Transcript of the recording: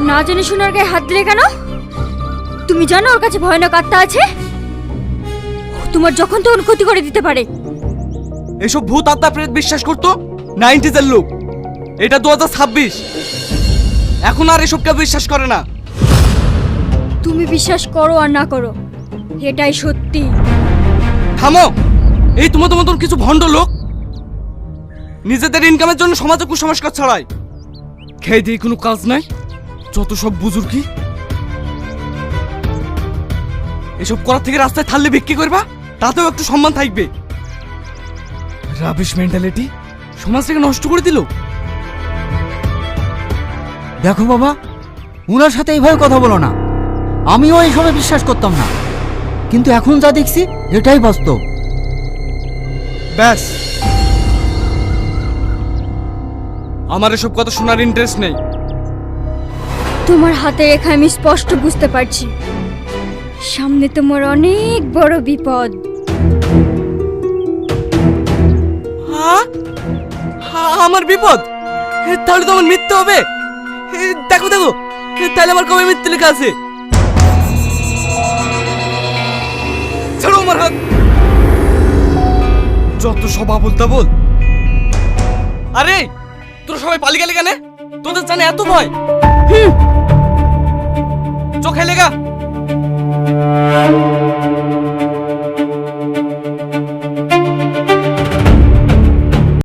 না জেনে শুনে ওর গায়ে হাত দিলে কেন? তুমি জানো ওর কাছে ভয়ানক আত্মা আছে, তোমার যখন তখন ক্ষতি করে দিতে পারে। এসব ভূত আত্মা প্রেত বিশ্বাস করতো 90s এর লোক। এটা 2026, এখন আর এসব কেউ বিশ্বাস করে না। তুমি বিশ্বাস করো আর না করো, এটাই সত্যি। থামো, এই তোমাদের মতন কিছু ভণ্ড লোক নিজেদের ইনকামের জন্য সমাজে কুসংস্কার ছড়ায়। খেয়ে দিয়ে কোনো কাজ নাই, যত সব বুজুর্গি। এসব করার থেকে রাস্তায় থাললে বিক্রি করবা, তাতেও একটু সম্মান থাকবে। রাবিশ মেন্টালিটি সমাজটাকে নষ্ট করে দিল। দেখো বাবা, ওনার সাথে এইভাবে কথা বলো না। আমিও এইসবে বিশ্বাস করতাম না, কিন্তু এখন যা দেখছি এটাই বাস্তব। ব্যাস, আমার এসব কথা শোনার ইন্টারেস্ট নেই। তোমার হাতে রেখা আমি স্পষ্ট বুঝতে পারছি, সামনে তোমার অনেক বড় বিপদ। হ্যাঁ, আমার বিপদ? তাহলে তো আমার মৃত্যু হবে। দেখো দেখো, তাহলে আমার কবে মৃত্যু লেখা আছে। ছাড়ো আমার হাত। যত সব আবল তাবল। আরে তোরা সবাই পালিয়ে গেলে কেন? তোদের জানে এত ভয়? চোখে লেগা।